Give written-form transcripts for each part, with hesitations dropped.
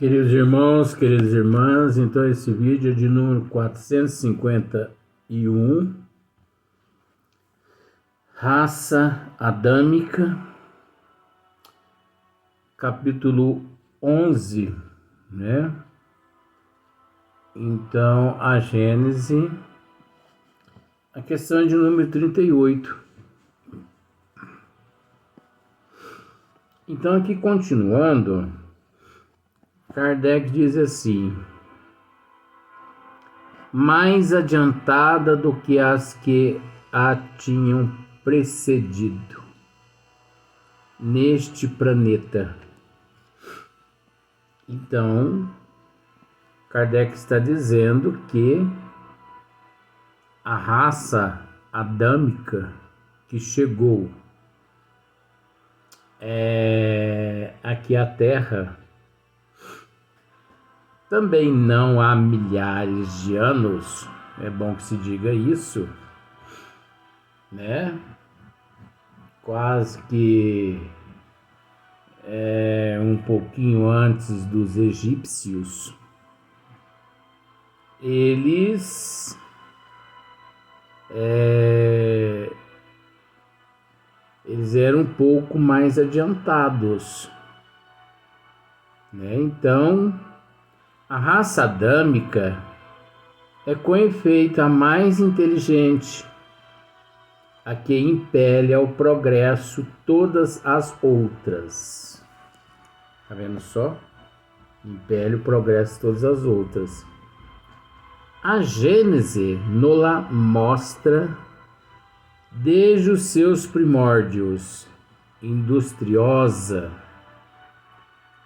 Queridos irmãos, queridas irmãs, então esse vídeo é de número 451, raça adâmica, capítulo 11, né? Então, a Gênese, a questão é de número 38. Então, aqui continuando, Kardec diz assim: mais adiantada do que as que a tinham precedido neste planeta. Então, Kardec está dizendo que a raça adâmica que chegou aqui à Terra também não há milhares de anos, é bom que se diga isso, né? Quase que um pouquinho antes dos egípcios, eles eram um pouco mais adiantados, né? Então, a raça adâmica é com efeito a mais inteligente, a que impele ao progresso todas as outras. Tá vendo só? Impele o progresso todas as outras. A Gênese nos-la mostra desde os seus primórdios, industriosa,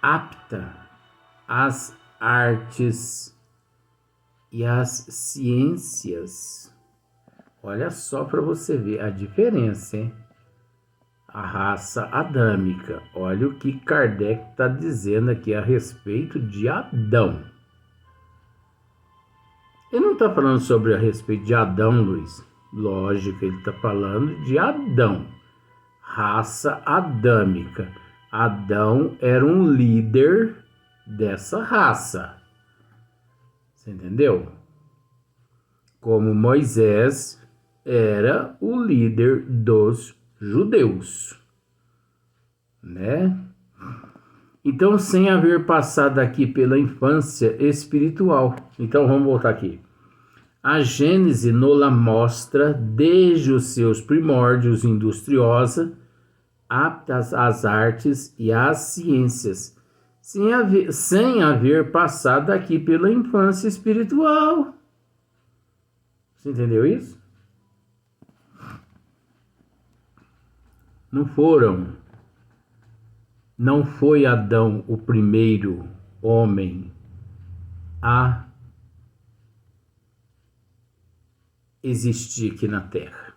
apta às artes e às ciências. Olha só para você ver a diferença, hein? A raça adâmica. Olha o que Kardec está dizendo aqui a respeito de Adão. Ele não está falando sobre a respeito de Adão, Luiz. Lógico, ele está falando de Adão. Raça adâmica. Adão era um líder dessa raça. Você entendeu? Como Moisés era o líder dos judeus, né? Então, sem haver passado aqui pela infância espiritual. Então, vamos voltar aqui. A Gênese nos-la mostra desde os seus primórdios industriosa, apta às artes e às ciências, sem haver passado aqui pela infância espiritual. Você entendeu isso? Não foi Adão o primeiro homem a existir aqui na Terra.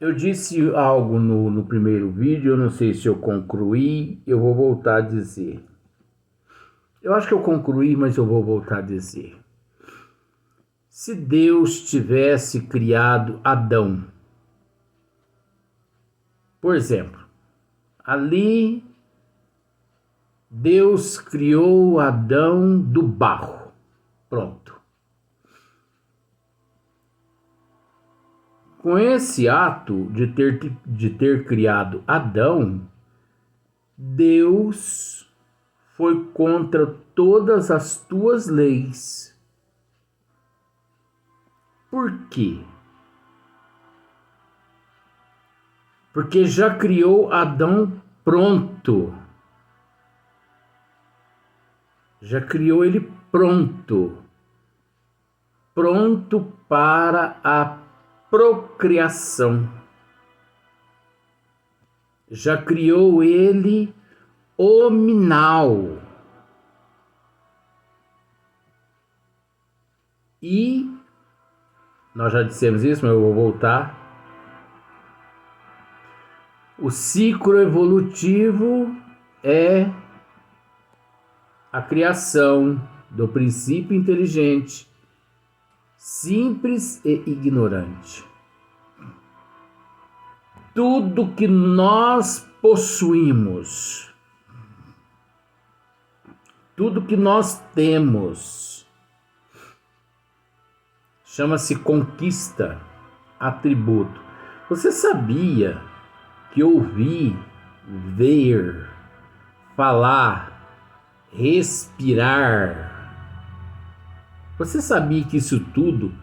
Eu disse algo no primeiro vídeo, eu não sei se eu concluí, eu vou voltar a dizer. Eu acho que eu concluí, mas eu vou voltar a dizer. Se Deus tivesse criado Adão, por exemplo, ali Deus criou Adão do barro. Pronto. Com esse ato de ter criado Adão, Deus foi contra todas as tuas leis. Por quê? Porque já criou Adão pronto. Já criou ele pronto. Pronto para a procriação. Já criou ele hominal. E nós já dissemos isso, mas eu vou voltar. O ciclo evolutivo é a criação do princípio inteligente, simples e ignorante. Tudo que nós possuímos Tudo que nós temos chama-se conquista, atributo. Você sabia que ouvir, ver, falar, respirar, você sabia que isso tudo,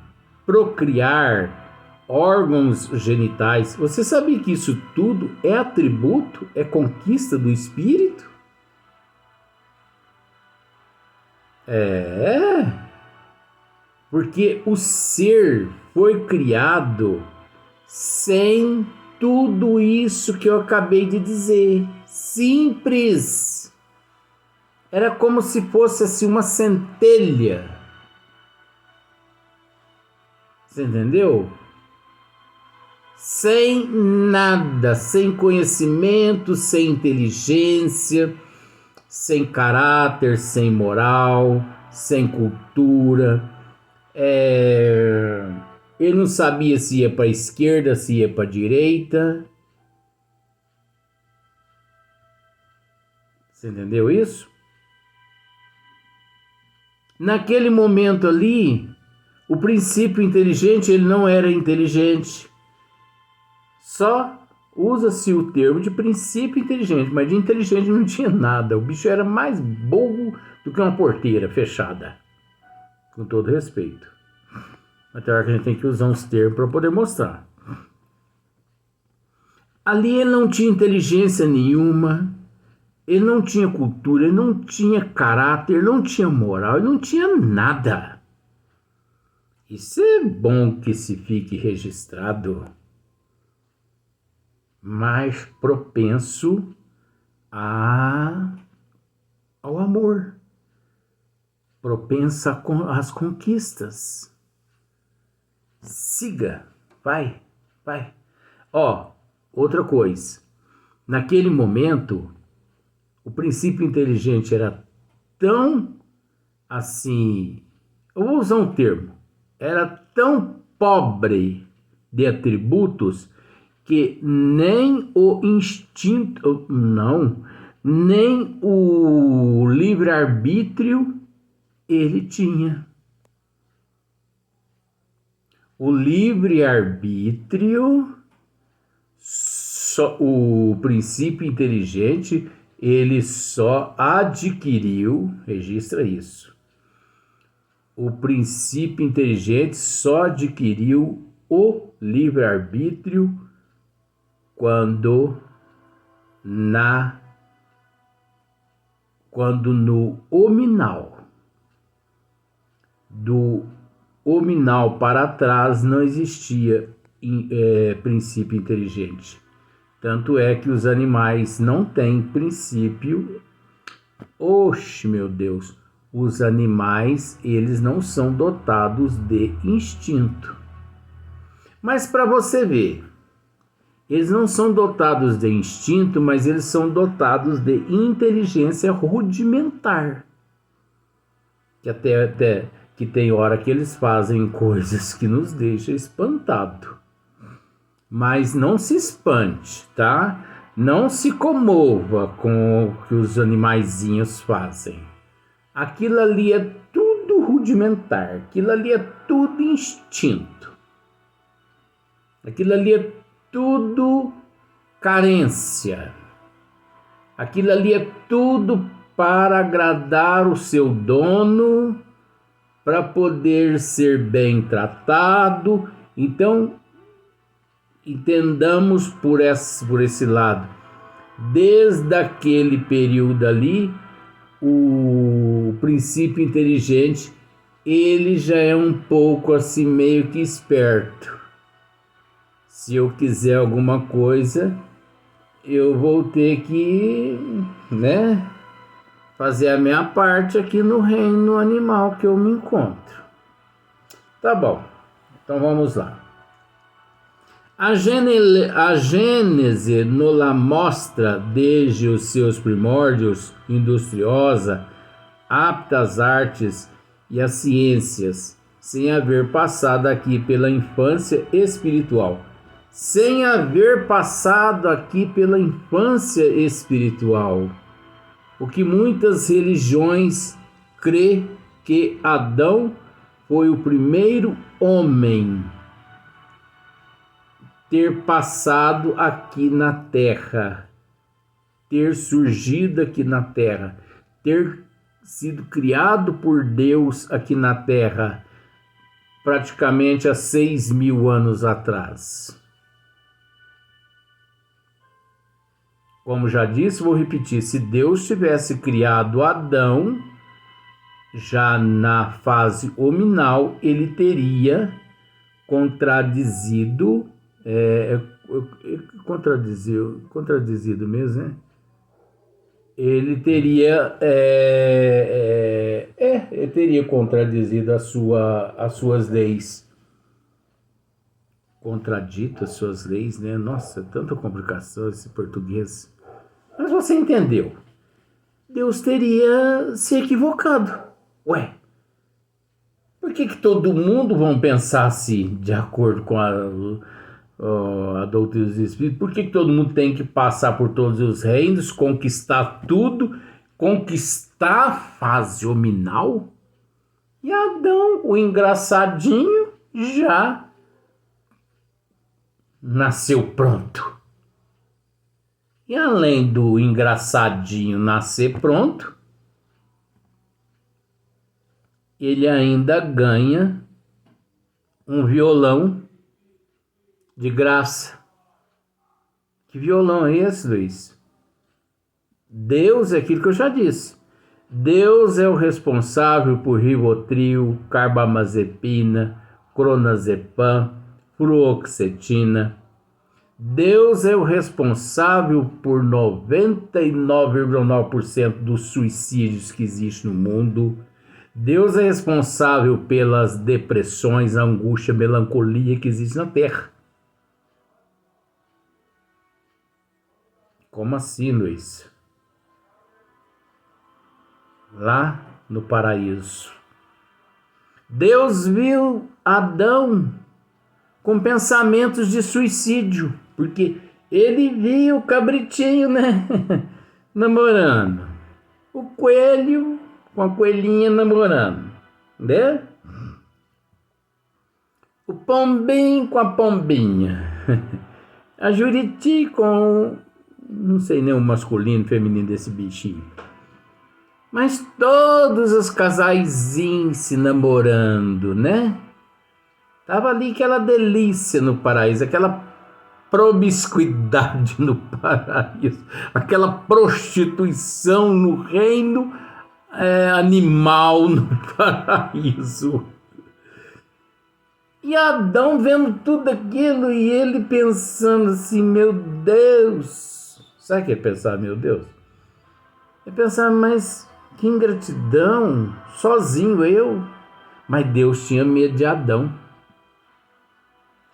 procriar, órgãos genitais, você sabia que isso tudo é atributo, é conquista do espírito? Porque o ser foi criado sem tudo isso que eu acabei de dizer. Simples. Era como se fosse assim uma centelha. Você entendeu? Sem nada, sem conhecimento, sem inteligência, sem caráter, sem moral, sem cultura. Ele não sabia se ia para a esquerda, se ia para a direita. Você entendeu isso? Naquele momento ali, o princípio inteligente, ele não era inteligente. Só usa-se o termo de princípio inteligente, mas de inteligente não tinha nada. O bicho era mais burro do que uma porteira fechada. Com todo respeito. Até a hora que a gente tem que usar uns termos para poder mostrar. Ali ele não tinha inteligência nenhuma, ele não tinha cultura, ele não tinha caráter, ele não tinha moral, ele não tinha nada. Isso é bom que se fique registrado, mais propenso ao amor, propensa às conquistas. Siga, vai. Outra coisa, naquele momento, o princípio inteligente era tão assim, eu vou usar um termo, era tão pobre de atributos que nem o instinto, nem o livre-arbítrio ele tinha. O livre-arbítrio, o princípio inteligente, ele só adquiriu, registra isso, o princípio inteligente só adquiriu o livre-arbítrio quando no hominal, do hominal para trás não existia princípio inteligente. Tanto é que os animais não têm princípio. Oxe, meu Deus, os animais, eles não são dotados de instinto. Mas para você ver, eles não são dotados de instinto, mas eles são dotados de inteligência rudimentar. Que até que tem hora que eles fazem coisas que nos deixam espantado. Mas não se espante, tá? Não se comova com o que os animaizinhos fazem. Aquilo ali é tudo rudimentar, aquilo ali é tudo instinto. Aquilo ali é tudo carência. Aquilo ali é tudo para agradar o seu dono, para poder ser bem tratado. Então, entendamos por esse lado. Desde aquele período ali, o princípio inteligente, ele já é um pouco assim meio que esperto. Se eu quiser alguma coisa, eu vou ter que, fazer a minha parte aqui no reino animal que eu me encontro. Tá bom, então vamos lá. A Gênese nos mostra desde os seus primórdios industriosa, apta às artes e às ciências, sem haver passado aqui pela infância espiritual. O que muitas religiões crê que Adão foi o primeiro homem ter passado aqui na Terra, ter surgido aqui na Terra, ter sido criado por Deus aqui na Terra, praticamente há 6.000 anos atrás. Como já disse, vou repetir, se Deus tivesse criado Adão, já na fase hominal, ele teria contradizido mesmo, né? Ele teria ele teria contradizido as suas leis. Contradito as suas leis, né? Nossa, tanta complicação esse português. Mas você entendeu. Deus teria se equivocado. Ué, por que todo mundo vão pensar assim, de acordo com a doutrina dos Espíritos? Por que todo mundo tem que passar por todos os reinos, conquistar tudo, conquistar a fase hominal? E Adão, o engraçadinho, já nasceu pronto. E além do engraçadinho nascer pronto, ele ainda ganha um violão de graça. Que violão é esse, Luiz? Deus é aquilo que eu já disse. Deus é o responsável por Rivotril, carbamazepina, clonazepam, fluoxetina. Deus é o responsável por 99,9% dos suicídios que existem no mundo. Deus é responsável pelas depressões, angústia, melancolia que existem na Terra. Como assim, Luiz? Lá no paraíso, Deus viu Adão com pensamentos de suicídio, porque ele viu o cabritinho, né? Namorando. O coelho com a coelhinha namorando, né? O pombinho com a pombinha. A Juriti com... não sei nem o masculino e feminino desse bichinho. Mas todos os casaizinhos se namorando, né? Tava ali aquela delícia no paraíso, aquela promiscuidade no paraíso, aquela prostituição no reino animal no paraíso. E Adão vendo tudo aquilo e ele pensando assim, meu Deus. Sabe o que é pensar, meu Deus? É pensar, mas que ingratidão, sozinho eu. Mas Deus tinha medo de Adão.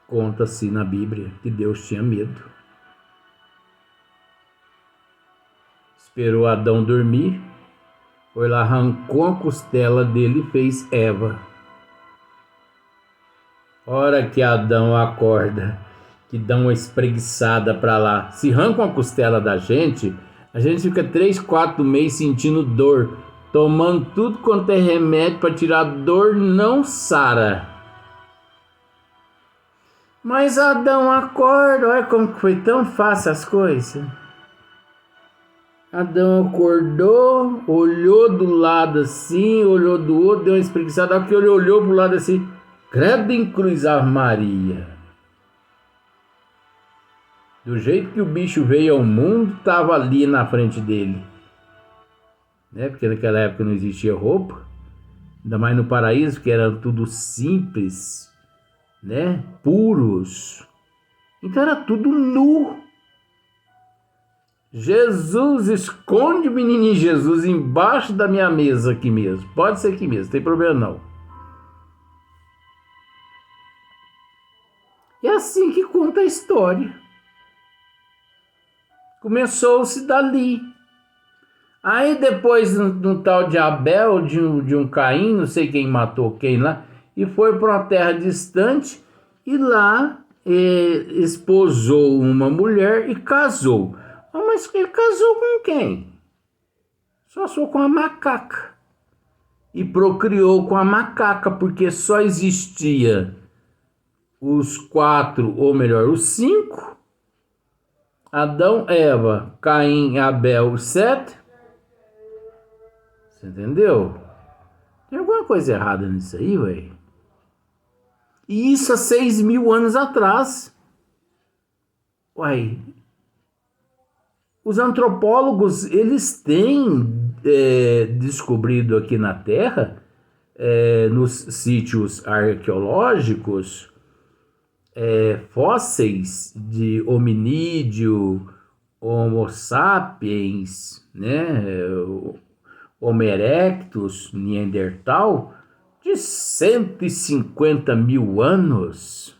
Conta-se na Bíblia que Deus tinha medo. Esperou Adão dormir, foi lá, arrancou a costela dele e fez Eva. Hora que Adão acorda, que dá uma espreguiçada para lá. Se arranca uma costela da gente, a gente fica 3, 4 meses sentindo dor, tomando tudo quanto é remédio para tirar dor, não sara. Mas Adão acorda, olha como foi tão fácil as coisas. Adão acordou, olhou do lado assim, olhou do outro, deu uma espreguiçada. A hora que ele olhou pro lado assim, credo em cruz Ave Maria. Do jeito que o bicho veio ao mundo, estava ali na frente dele. Né? Porque naquela época não existia roupa. Ainda mais no paraíso, que era tudo simples, né? Puros. Então era tudo nu. Jesus, esconde o menininho Jesus embaixo da minha mesa aqui mesmo. Pode ser aqui mesmo, não tem problema não. É assim que conta a história. Começou-se dali. Aí depois um tal de Abel, de um Caim, não sei quem matou quem lá, e foi para uma terra distante e lá esposou uma mulher e casou. Mas ele casou com quem? só com a macaca. E procriou com a macaca, porque só existia os 4, ou melhor, os 5. Adão, Eva, Caim, Abel, Sete. Você entendeu? Tem alguma coisa errada nisso aí, velho? E isso há 6.000 anos atrás. Uai, os antropólogos, eles têm descobrido aqui na Terra, nos sítios arqueológicos, fósseis de hominídeo, Homo sapiens, né, Homo erectus, Neandertal, de 150.000 anos.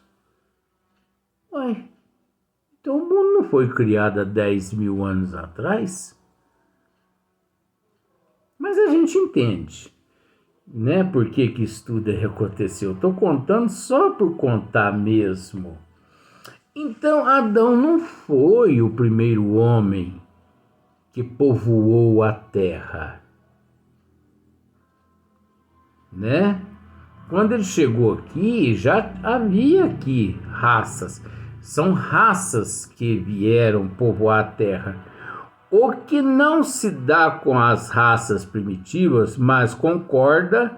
Ué, então o mundo não foi criado há 10.000 anos atrás? Mas a gente entende, né, por que isso tudo aconteceu. Estou contando só por contar mesmo. Então Adão não foi o primeiro homem que povoou a terra, né? Quando ele chegou aqui, já havia aqui raças. São raças que vieram povoar a terra. O que não se dá com as raças primitivas, mas concorda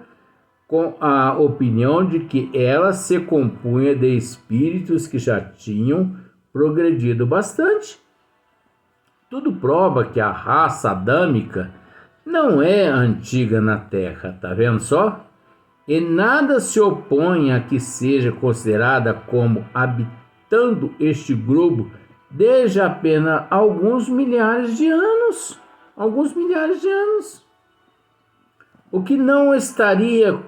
com a opinião de que ela se compunha de espíritos que já tinham progredido bastante. Tudo prova que a raça adâmica não é antiga na Terra, tá vendo só? E nada se opõe a que seja considerada como habitando este globo desde apenas alguns milhares de anos. Alguns milhares de anos. O que não estaria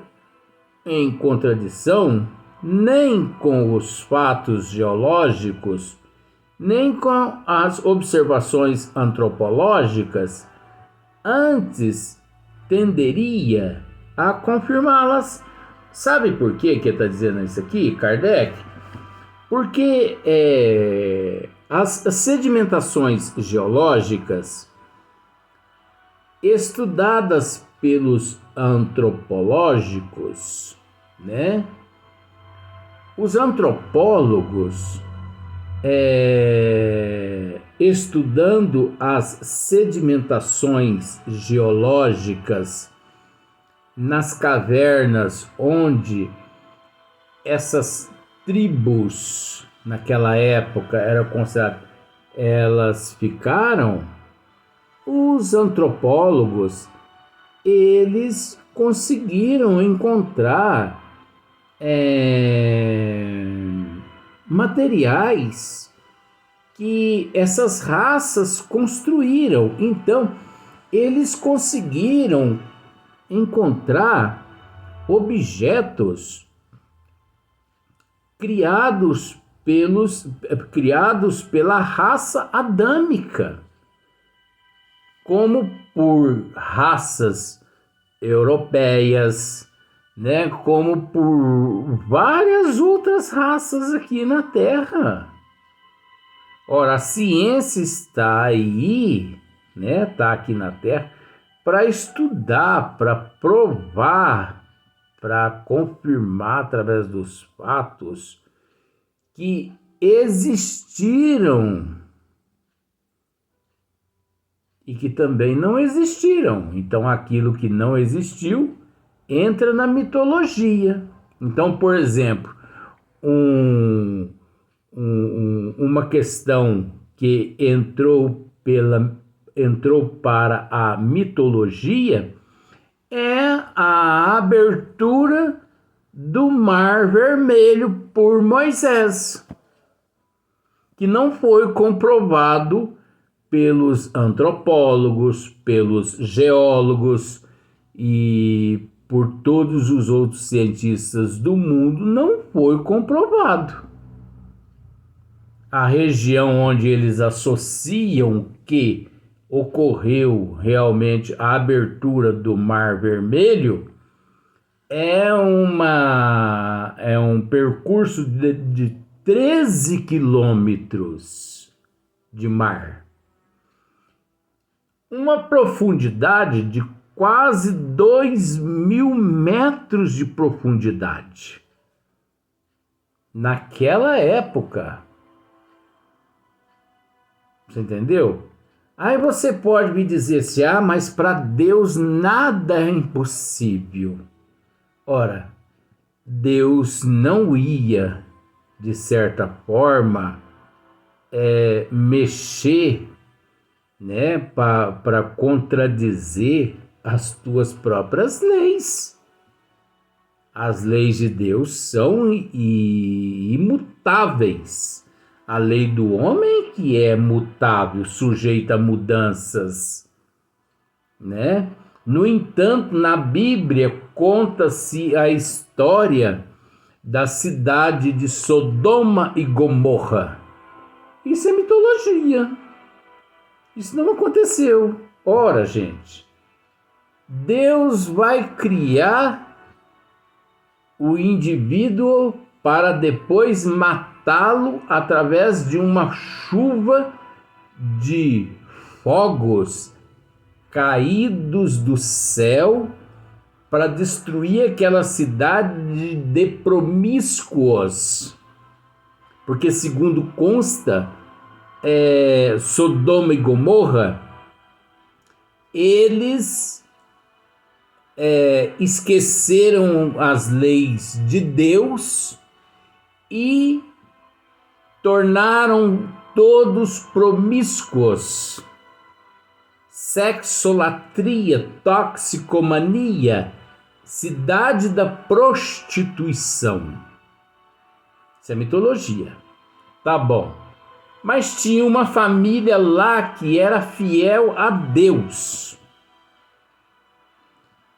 em contradição nem com os fatos geológicos, nem com as observações antropológicas, antes tenderia a confirmá-las. Sabe por que está dizendo isso aqui, Kardec? Porque as sedimentações geológicas estudadas pelos antropológicos, né? Os antropólogos, estudando as sedimentações geológicas nas cavernas onde essas tribos naquela época eram consideradas, elas ficaram, os antropólogos, eles conseguiram encontrar materiais que essas raças construíram. Então, eles conseguiram encontrar objetos criados pela raça adâmica, como por raças europeias, né, como por várias outras raças aqui na Terra. Ora, a ciência está aí, né, está aqui na Terra para estudar, para provar, para confirmar através dos fatos que existiram e que também não existiram. Então, aquilo que não existiu entra na mitologia. Então, por exemplo, uma questão que entrou para a mitologia é a abertura do Mar Vermelho por Moisés, que não foi comprovado pelos antropólogos, pelos geólogos e por todos os outros cientistas do mundo, não foi comprovado. A região onde eles associam que ocorreu realmente a abertura do Mar Vermelho é um percurso de 13 quilômetros de mar. uma profundidade de quase 2.000 metros de profundidade. Naquela época. Você entendeu? Aí você pode me dizer assim, mas para Deus nada é impossível. Ora, Deus não ia, de certa forma, mexer, né, para contradizer as tuas próprias leis. As leis de Deus são imutáveis. A lei do homem que é mutável, sujeita a mudanças, né? No entanto, na Bíblia conta-se a história da cidade de Sodoma e Gomorra. Isso é mitologia. Isso não aconteceu. Ora, gente, Deus vai criar o indivíduo para depois matá-lo através de uma chuva de fogos caídos do céu para destruir aquela cidade de promíscuos. Porque, segundo consta, Sodoma e Gomorra, eles esqueceram as leis de Deus e tornaram todos promíscuos. Sexolatria, toxicomania, cidade da prostituição. Isso é mitologia. Tá bom. Mas tinha uma família lá que era fiel a Deus.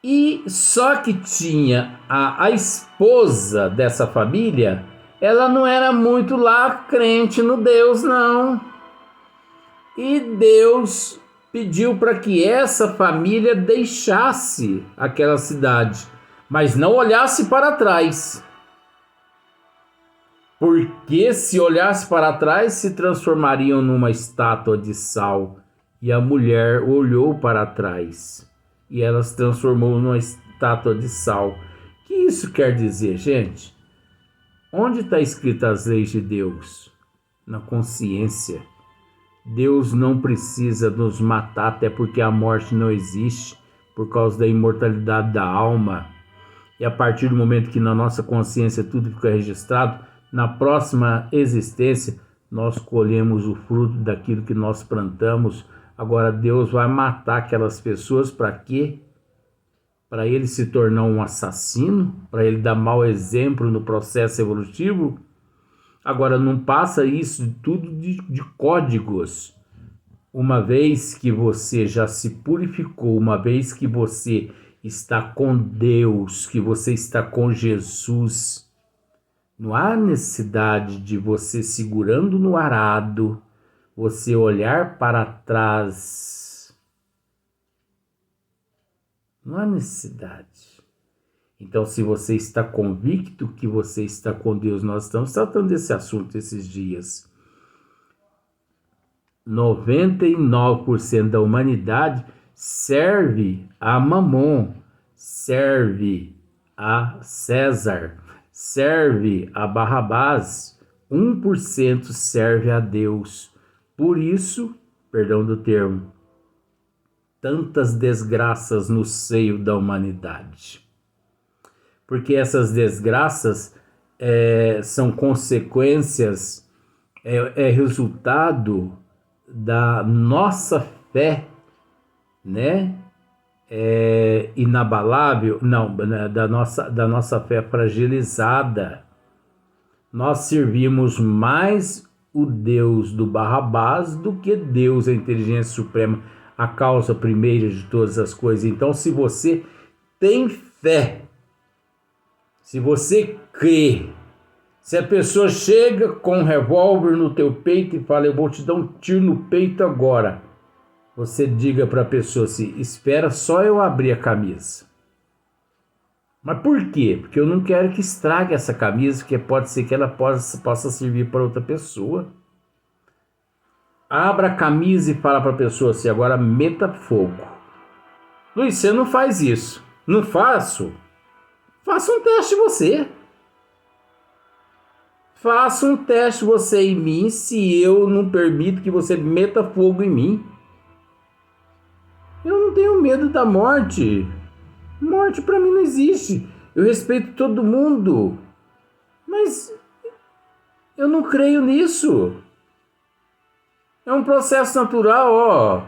E só que tinha a esposa dessa família, ela não era muito lá crente no Deus, não. E Deus pediu para que essa família deixasse aquela cidade, mas não olhasse para trás. Porque se olhasse para trás, se transformariam numa estátua de sal. E a mulher olhou para trás e ela se transformou numa estátua de sal. O que isso quer dizer, gente? Onde está escritas as leis de Deus? Na consciência. Deus não precisa nos matar, até porque a morte não existe, por causa da imortalidade da alma. E a partir do momento que na nossa consciência tudo fica registrado, na próxima existência nós colhemos o fruto daquilo que nós plantamos. Agora Deus vai matar aquelas pessoas para quê? Para ele se tornar um assassino? Para ele dar mau exemplo no processo evolutivo? Agora não passa isso tudo de códigos. Uma vez que você já se purificou, uma vez que você está com Deus, que você está com Jesus, não há necessidade de você segurando no arado, você olhar para trás. Não há necessidade. Então, se você está convicto que você está com Deus, nós estamos tratando desse assunto esses dias. 99% da humanidade serve a Mamon, serve a César, serve a Barrabás. 1% serve a Deus. Por isso, perdão do termo, tantas desgraças no seio da humanidade. Porque essas desgraças são consequências, resultado da nossa fé, né? Inabalável, não, da nossa fé fragilizada. Nós servimos mais o Deus do Barrabás do que Deus, a inteligência suprema, a causa primeira de todas as coisas. Então, se você tem fé, se você crê, se a pessoa chega com um revólver no teu peito e fala, eu vou te dar um tiro no peito agora, você diga para a pessoa assim, espera só eu abrir a camisa. Mas por quê? Porque eu não quero que estrague essa camisa, porque pode ser que ela possa servir para outra pessoa. Abra a camisa e fala para a pessoa assim, agora meta fogo. Luiz, você não faz isso. Não faço? Faça um teste você. Faça um teste você em mim se eu não permito que você meta fogo em mim. Eu não tenho medo da morte. Morte para mim não existe. Eu respeito todo mundo. Mas eu não creio nisso. É um processo natural, ó.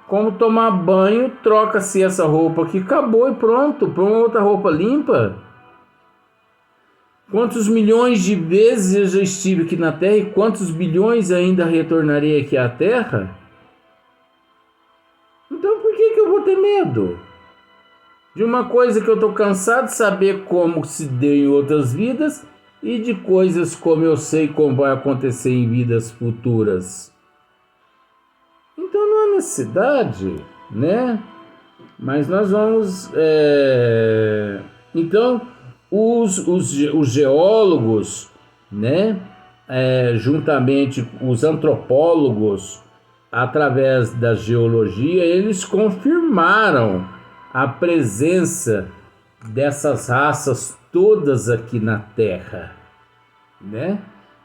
Como tomar banho, troca-se essa roupa aqui, acabou e pronto. Põe uma outra roupa limpa. Quantos milhões de vezes eu já estive aqui na Terra e quantos bilhões ainda retornarei aqui à Terra? Então por que eu vou ter medo? De uma coisa que eu estou cansado de saber como se deu em outras vidas e de coisas como eu sei como vai acontecer em vidas futuras. Então não há necessidade, né? Mas nós vamos... Então, os geólogos, né? Juntamente os antropólogos, através da geologia, eles confirmaram a presença dessas raças todas aqui na Terra, né?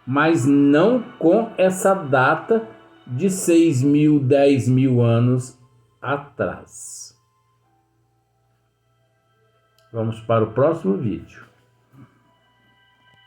Mas não com essa data de 6.000, 10.000 anos atrás. Vamos para o próximo vídeo.